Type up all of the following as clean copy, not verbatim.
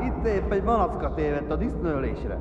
Itt épp egy malacka tévedt a disznőlésre.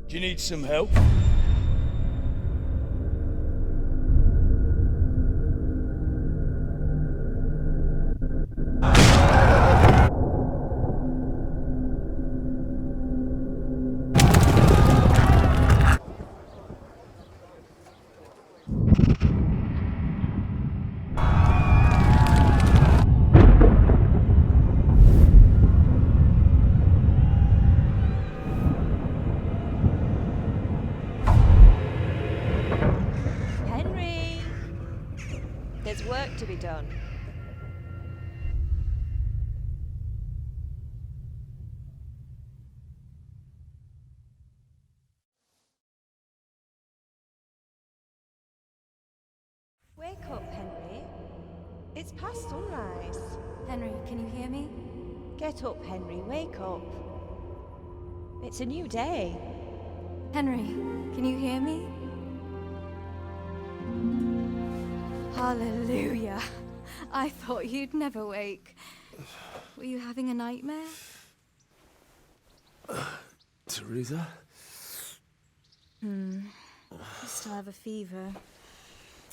Do you need some help? There's work to be done. Wake up, Henry. It's past sunrise. Henry, can you hear me? Get up, Henry. Wake up. It's a new day. Henry, can you hear me? Hallelujah. I thought you'd never wake. Were you having a nightmare? Teresa? You still have a fever.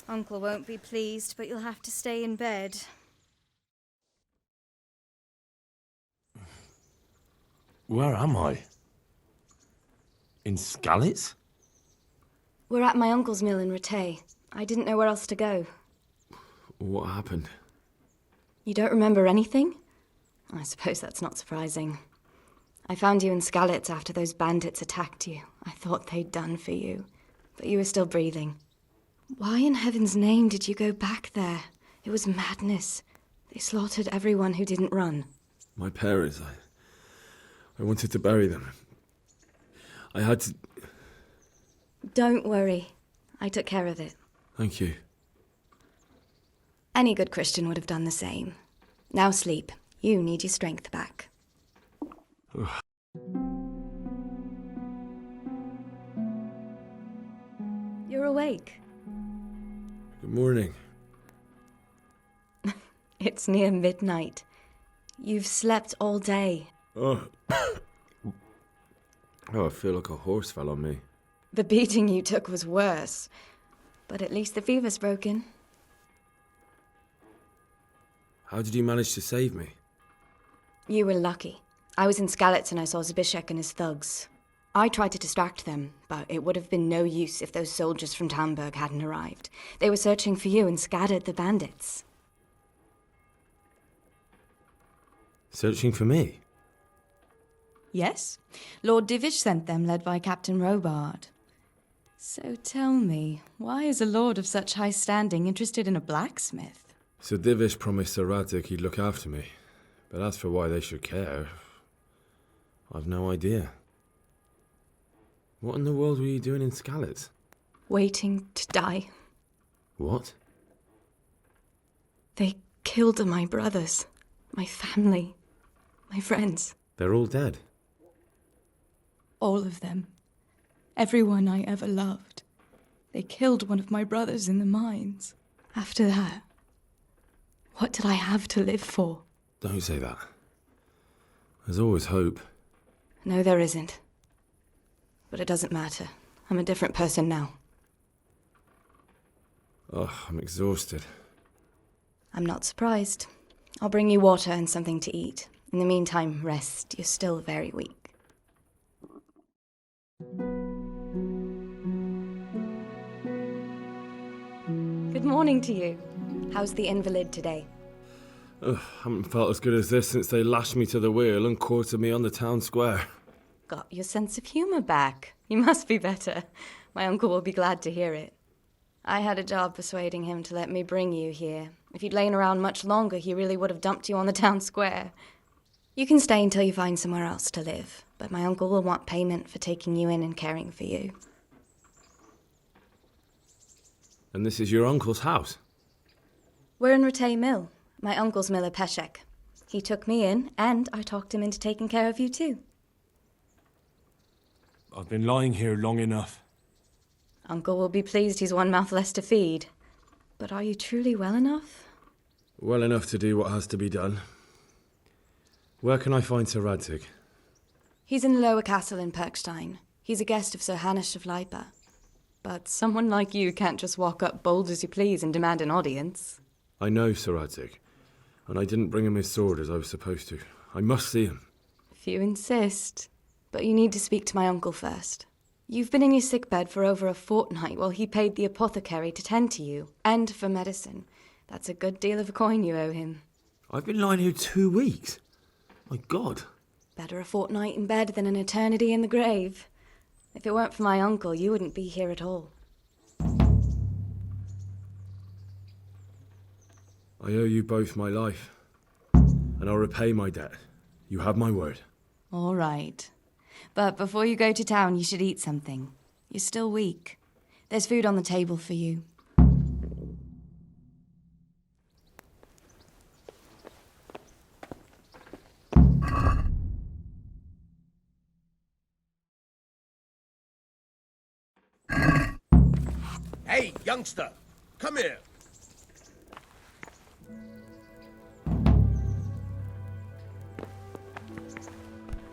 Uncle won't be pleased, but you'll have to stay in bed. Where am I? In Skalitz? We're at my uncle's mill in Rattay. I didn't know where else to go. What happened? You don't remember anything? I suppose that's not surprising. I found you in Skalitz after those bandits attacked you. I thought they'd done for you, but you were still breathing. Why in heaven's name did you go back there? It was madness. They slaughtered everyone who didn't run. My parents, I wanted to bury them. I had to... Don't worry. I took care of it. Thank you. Any good Christian would have done the same. Now sleep. You need your strength back. You're awake. Good morning. It's near midnight. You've slept all day. Oh, I feel like a horse fell on me. The beating you took was worse. But at least the fever's broken. How did you manage to save me? You were lucky. I was in Skalitz and I saw Pешек and his thugs. I tried to distract them, but it would have been no use if those soldiers from Tamberg hadn't arrived. They were searching for you and scattered the bandits. Searching for me? Yes. Lord Divish sent them, led by Captain Robard. So tell me, why is a lord of such high standing interested in a blacksmith? So Divish promised Sir Radzik he'd look after me. But as for why they should care, I've no idea. What in the world were you doing in Skalitz? Waiting to die. What? They killed my brothers, my family, my friends. They're all dead. All of them. Everyone I ever loved. They killed one of my brothers in the mines. After that, what did I have to live for? Don't say that. There's always hope. No, there isn't. But it doesn't matter. I'm a different person now. Oh, I'm exhausted. I'm not surprised. I'll bring you water and something to eat. In the meantime, rest. You're still very weak. Good morning to you. How's the invalid today? Haven't felt as good as this since they lashed me to the wheel and quartered me on the town square. Got your sense of humour back. You must be better. My uncle will be glad to hear it. I had a job persuading him to let me bring you here. If you'd lain around much longer, he really would have dumped you on the town square. You can stay until you find somewhere else to live, but my uncle will want payment for taking you in and caring for you. And this is your uncle's house? We're in Ratay Mill. My uncle's miller Peshek. He took me in, and I talked him into taking care of you too. I've been lying here long enough. Uncle will be pleased he's one mouth less to feed. But are you truly well enough? Well enough to do what has to be done. Where can I find Sir Radzig? He's in the lower castle in Perkstein. He's a guest of Sir Hanush of Leipa. But someone like you can't just walk up bold as you please and demand an audience. I know Sir Radzig, and I didn't bring him his sword as I was supposed to. I must see him. If you insist. But you need to speak to my uncle first. You've been in your sickbed for over a fortnight while he paid the apothecary to tend to you, and for medicine. That's a good deal of coin you owe him. I've been lying here 2 weeks. My God. Better a fortnight in bed than an eternity in the grave. If it weren't for my uncle, you wouldn't be here at all. I owe you both my life, and I'll repay my debt. You have my word. All right. But before you go to town, you should eat something. You're still weak. There's food on the table for you. Hey, youngster, come here.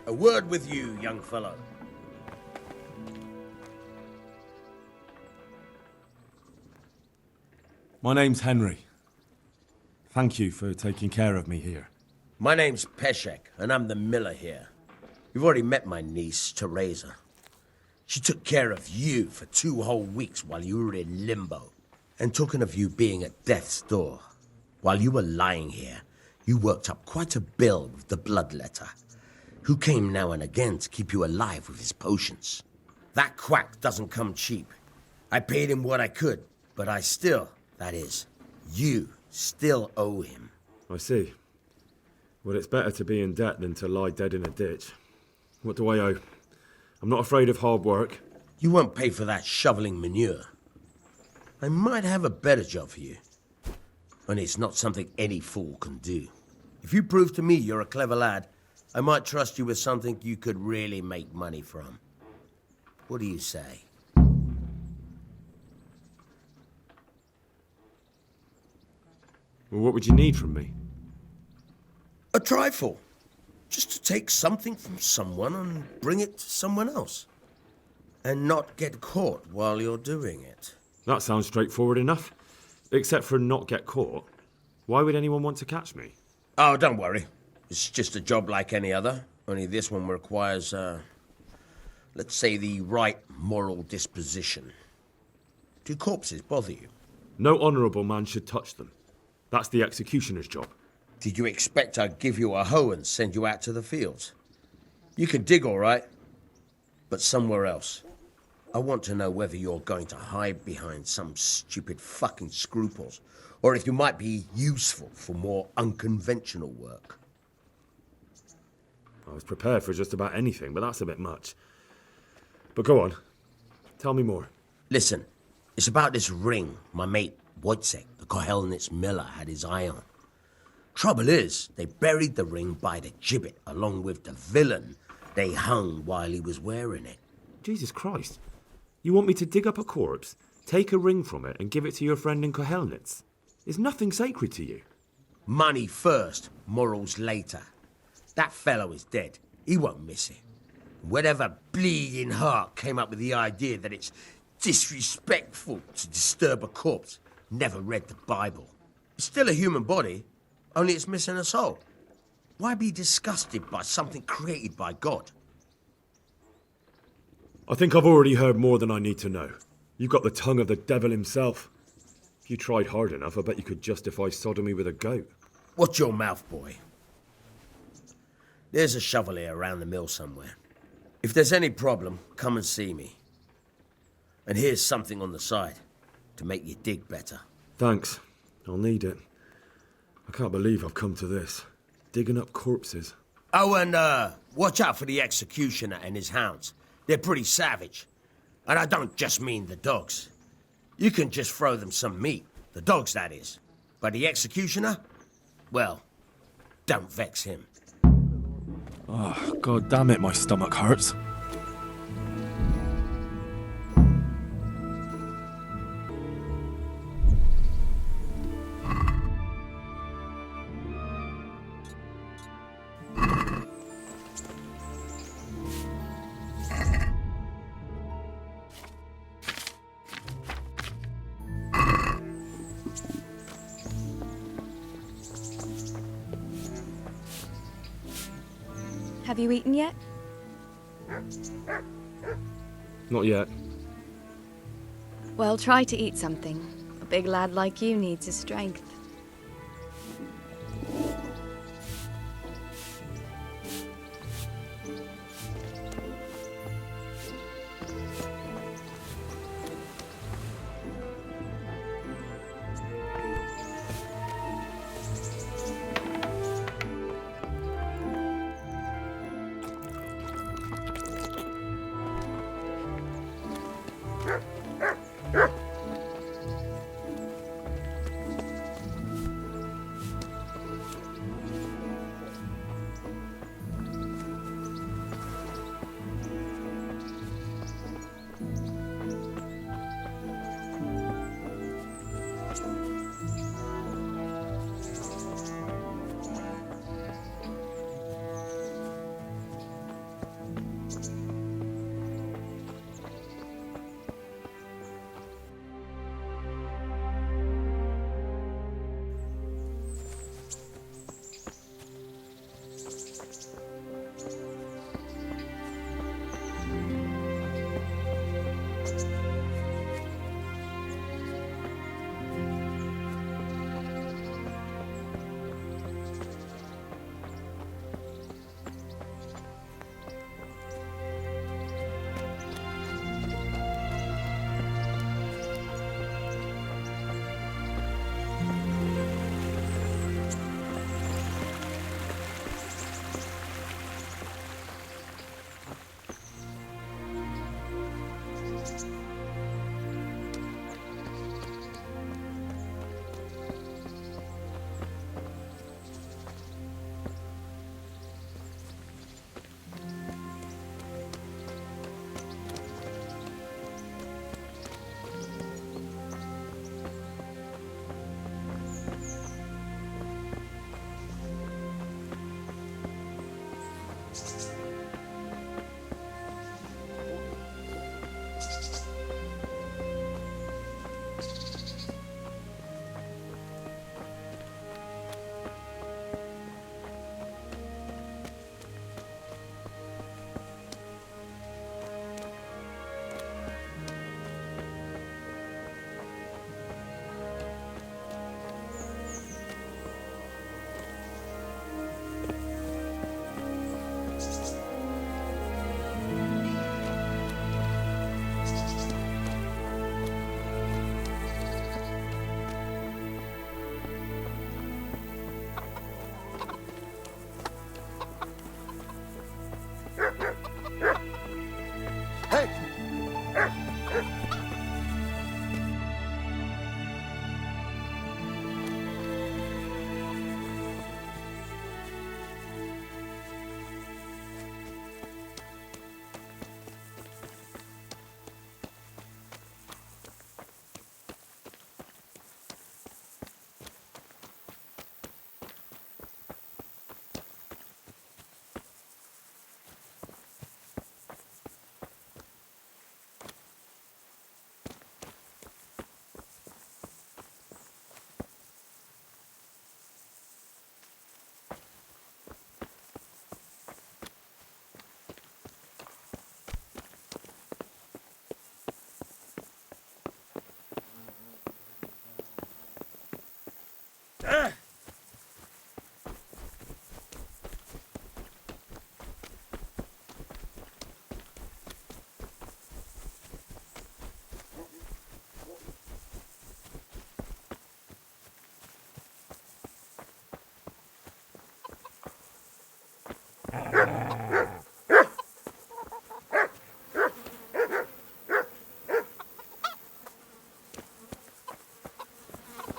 A word with you, young fellow. My name's Henry. Thank you for taking care of me here. My name's Peshek, and I'm the miller here. You've already met my niece, Teresa. She took care of you for 2 whole weeks while you were in limbo. And talking of you being at death's door, while you were lying here, you worked up quite a bill with the bloodletter, who came now and again to keep you alive with his potions. That quack doesn't come cheap. I paid him what I could, but I still, that is, you still owe him. I see. Well, it's better to be in debt than to lie dead in a ditch. What do I owe? I'm not afraid of hard work. You won't pay for that shoveling manure. I might have a better job for you. And it's not something any fool can do. If you prove to me you're a clever lad, I might trust you with something you could really make money from. What do you say? Well, what would you need from me? A trifle. Just to take something from someone and bring it to someone else. And not get caught while you're doing it. That sounds straightforward enough. Except for not get caught. Why would anyone want to catch me? Oh, don't worry. It's just a job like any other. Only this one requires, let's say, the right moral disposition. Do corpses bother you? No honourable man should touch them. That's the executioner's job. Did you expect I'd give you a hoe and send you out to the fields? You can dig all right, but somewhere else. I want to know whether you're going to hide behind some stupid fucking scruples, or if you might be useful for more unconventional work. I was prepared for just about anything, but that's a bit much. But go on. Tell me more. Listen, it's about this ring my mate Wojciech, the Kohelnitz miller, had his eye on. Trouble is, they buried the ring by the gibbet along with the villain they hung while he was wearing it. Jesus Christ. You want me to dig up a corpse, take a ring from it, and give it to your friend in Kohelnitz? Is nothing sacred to you? Money first, morals later. That fellow is dead. He won't miss it. Whatever bleeding heart came up with the idea that it's disrespectful to disturb a corpse never read the Bible. It's still a human body. only it's missing a soul. Why be disgusted by something created by God? I think I've already heard more than I need to know. You've got the tongue of the devil himself. If you tried hard enough, I bet you could justify sodomy with a goat. Watch your mouth, boy. There's a shovel here around the mill somewhere. If there's any problem, come and see me. And here's something on the side to make you dig better. Thanks. I'll need it. I can't believe I've come to this. Digging up corpses. Oh, and watch out for the executioner and his hounds. They're pretty savage. And I don't just mean the dogs. You can just throw them some meat. The dogs, that is. But the executioner? Well, don't vex him. Oh, God damn it, my stomach hurts. Have you eaten yet? Not yet. Well, try to eat something. A big lad like you needs his strength.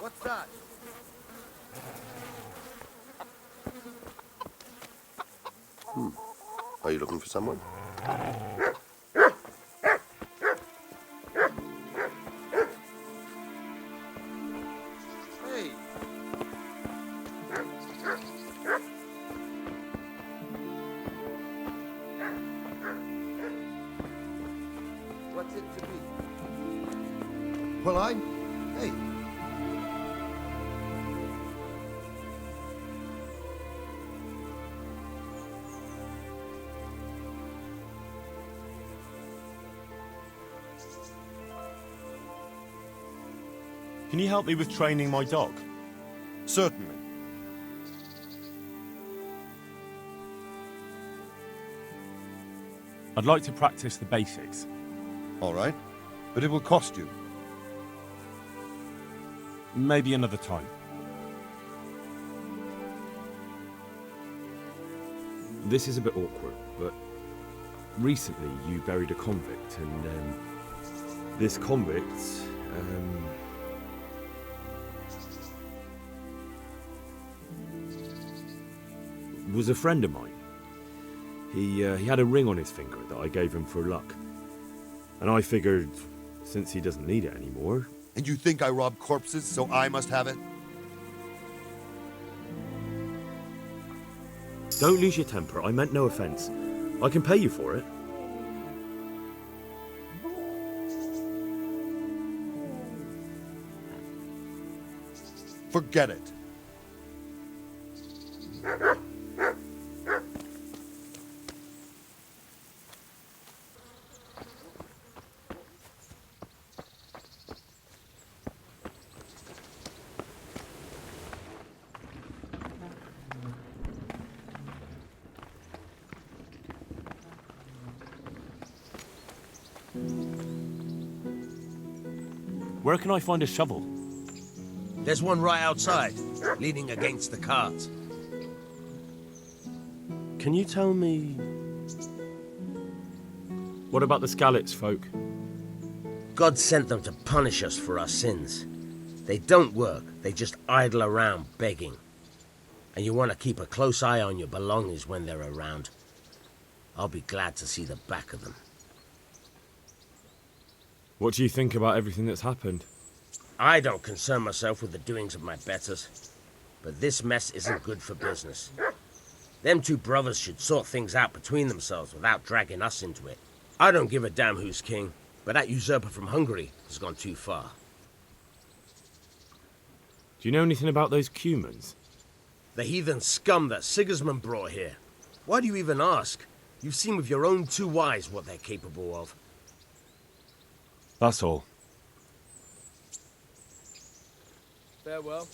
What's that? Are you looking for someone? Hey! What's it to be? Well, Hey. Can you help me with training my dog? Certainly. I'd like to practice the basics. All right. But it will cost you. Maybe another time. This is a bit awkward, but recently you buried a convict, and this convict, was a friend of mine. He had a ring on his finger that I gave him for luck. And I figured, since he doesn't need it anymore... And you think I rob corpses, so I must have it? Don't lose your temper, I meant no offense. I can pay you for it. Forget it. Where can I find a shovel? There's one right outside, leaning against the cart. Can you tell me... What about the Skalitz folk? God sent them to punish us for our sins. They don't work, they just idle around begging. And you want to keep a close eye on your belongings when they're around. I'll be glad to see the back of them. What do you think about everything that's happened? I don't concern myself with the doings of my betters. But this mess isn't good for business. Them two brothers should sort things out between themselves without dragging us into it. I don't give a damn who's king, but that usurper from Hungary has gone too far. Do you know anything about those Cumans? The heathen scum that Sigismund brought here. Why do you even ask? You've seen with your own two eyes what they're capable of. That's all. Farewell.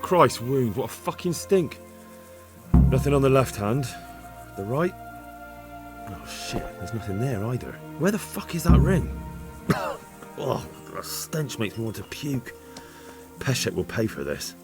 Christ, wound, what a fucking stink. Nothing on the left hand. The right? Oh shit, there's nothing there either. Where the fuck is that ring? Oh, the stench makes me want to puke. Peshek will pay for this.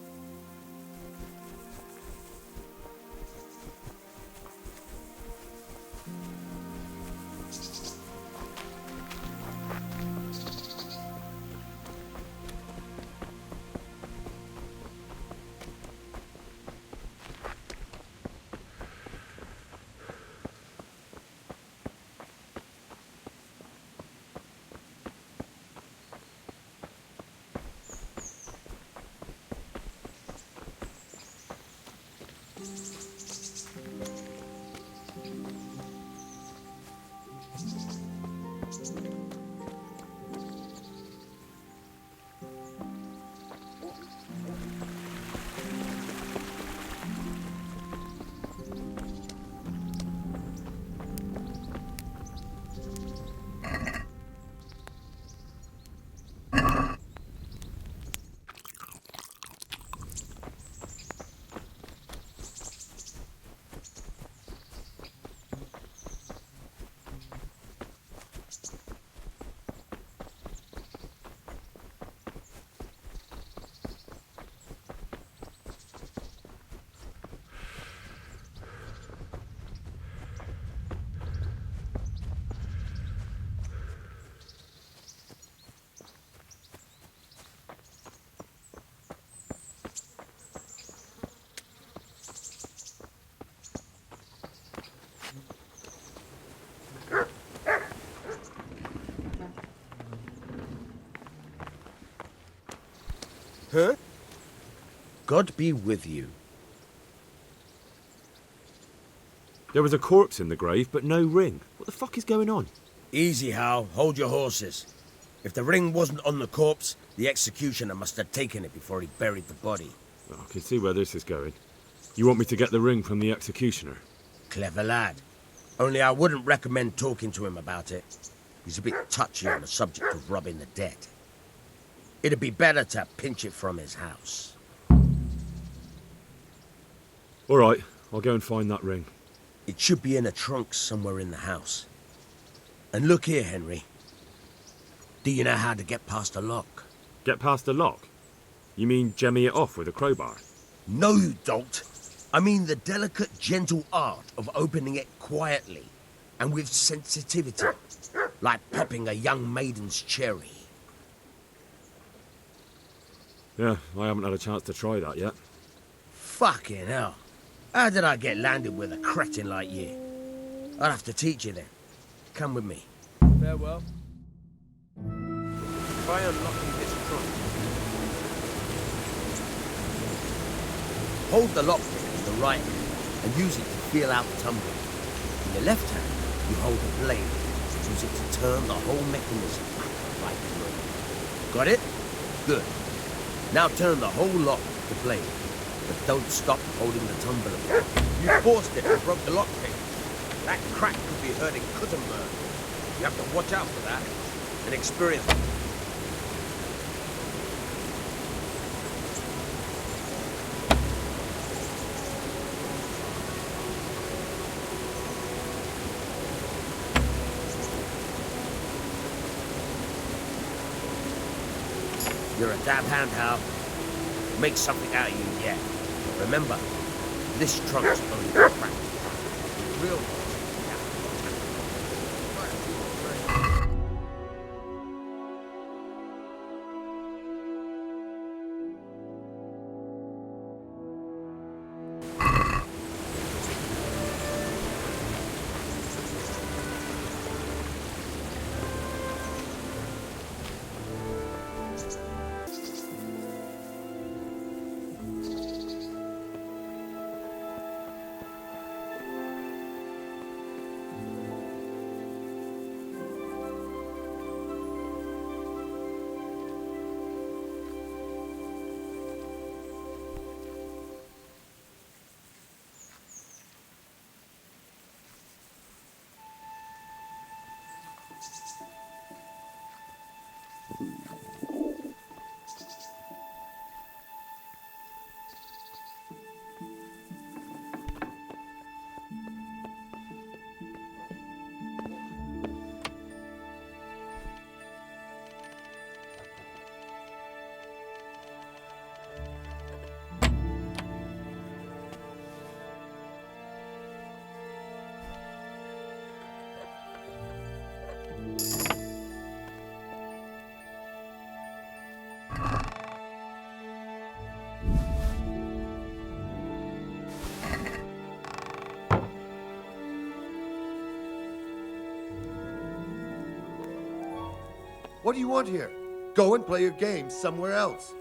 Huh? God be with you. There was a corpse in the grave, but no ring. What the fuck is going on? Easy, Hal. Hold your horses. If the ring wasn't on the corpse, the executioner must have taken it before he buried the body. Oh, I can see where this is going. You want me to get the ring from the executioner? Clever lad. Only I wouldn't recommend talking to him about it. He's a bit touchy on the subject of robbing the dead. It'd be better to pinch it from his house. All right, I'll go and find that ring. It should be in a trunk somewhere in the house. And look here, Henry. Do you know how to get past a lock? Get past the lock? You mean jemmy it off with a crowbar? No, you don't. I mean the delicate, gentle art of opening it quietly and with sensitivity, like popping a young maiden's cherry. Yeah, I haven't had a chance to try that yet. Fucking hell. How did I get landed with a cretin like you? I'll have to teach you then. Come with me. Farewell. Try unlocking this trunk. Hold the lockpick in the right hand and use it to feel out the tumbler. In the left hand, you hold the blade. Use it to turn the whole mechanism back right through. Got it? Good. Now turn the whole lock with the blade, but don't stop holding the tumbler. You forced it and broke the lockpick. That crack could be hurting Kuttenberg. You have to watch out for that and experience. You're a damn hand, Hal. Make something out of you yet. Remember, this trunk's only for practice. Real. What do you want here? Go and play your game somewhere else.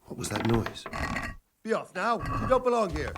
What was that noise? Be off now. You don't belong here.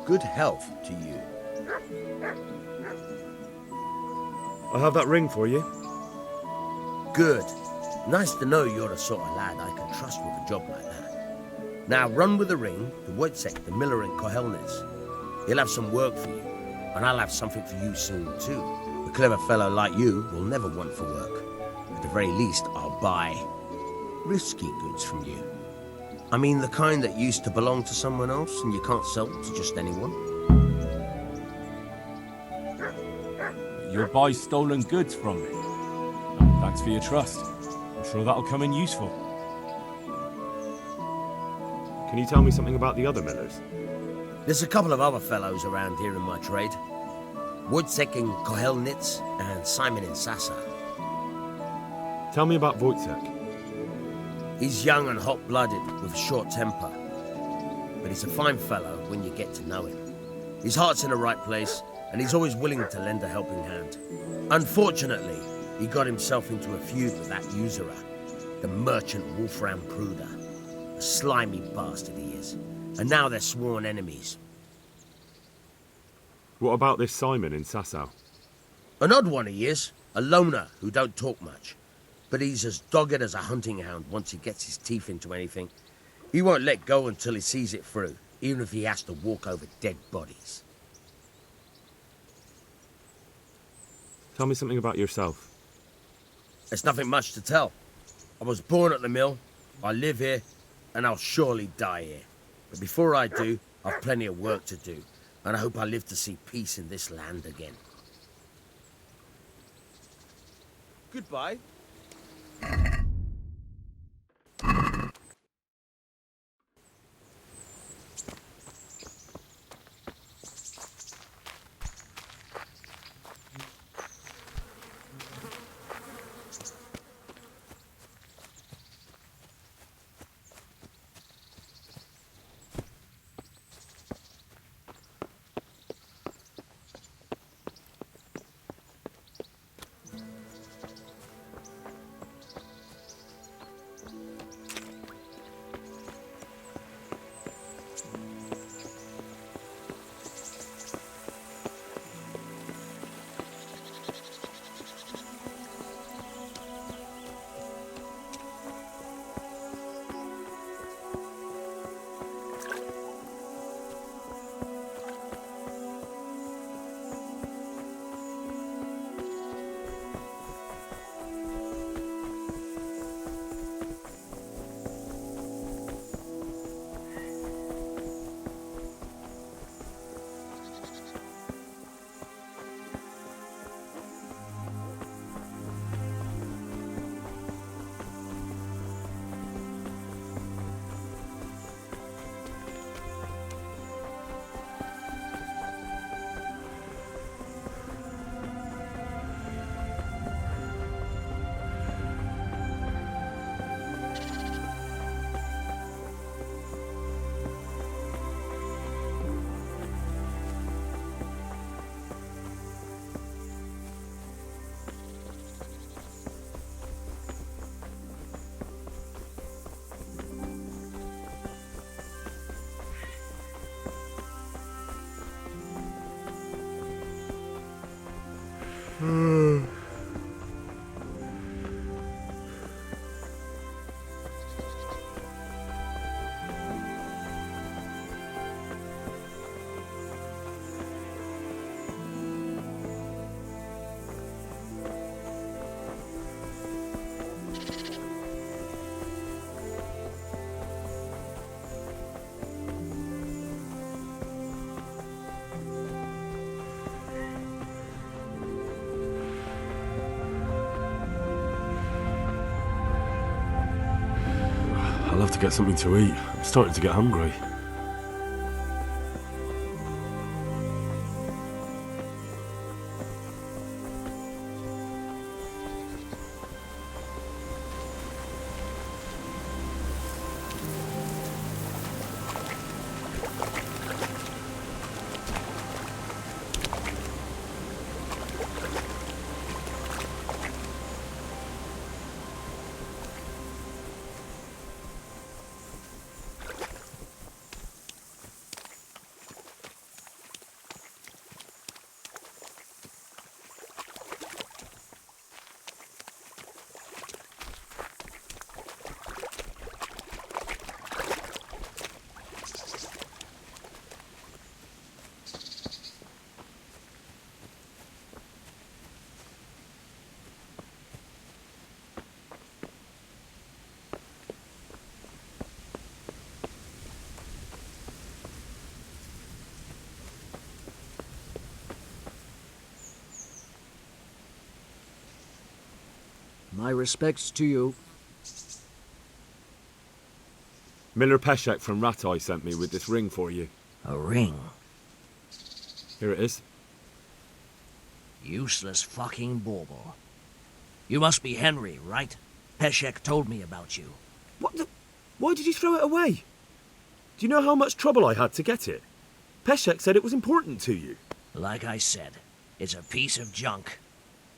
Good health to you. I have that ring for you. Good. Nice to know you're the sort of lad I can trust with a job like that. Now run with the ring to Wojciech, the miller in Kohelnitz. He'll have some work for you, and I'll have something for you soon too. A clever fellow like you will never want for work. At the very least, I'll buy risky goods from you. I mean the kind that used to belong to someone else and you can't sell to just anyone. You'll buy stolen goods from me. Oh, thanks for your trust. I'm sure that'll come in useful. Can you tell me something about the other millers? There's a couple of other fellows around here in my trade. Wojciech in Kohelnitz and Simon in Sassa. Tell me about Wojciech. He's young and hot-blooded, with a short temper. But he's a fine fellow when you get to know him. His heart's in the right place, and he's always willing to lend a helping hand. Unfortunately, he got himself into a feud with that usurer, the merchant Wolfram Pruder. A slimy bastard he is. And now they're sworn enemies. What about this Simon in Sasau? An odd one he is, a loner who don't talk much. But he's as dogged as a hunting hound once he gets his teeth into anything. He won't let go until he sees it through, even if he has to walk over dead bodies. Tell me something about yourself. There's nothing much to tell. I was born at the mill, I live here, and I'll surely die here. But before I do, I've plenty of work to do, and I hope I live to see peace in this land again. Goodbye. I'll have to get something to eat. I'm starting to get hungry. My respects to you. Miller Peshek from Ratai sent me with this ring for you. A ring? Here it is. Useless fucking bauble. You must be Henry, right? Peshek told me about you. What the... Why did you throw it away? Do you know how much trouble I had to get it? Peshek said it was important to you. Like I said, it's a piece of junk.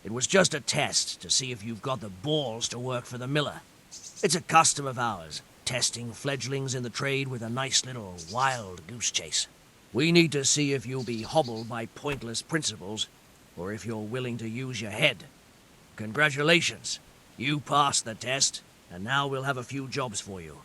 It was just a test to see if you've got the balls to work for the miller. It's a custom of ours, testing fledglings in the trade with a nice little wild goose chase. We need to see if you'll be hobbled by pointless principles, or if you're willing to use your head. Congratulations. You passed the test, and now we'll have a few jobs for you.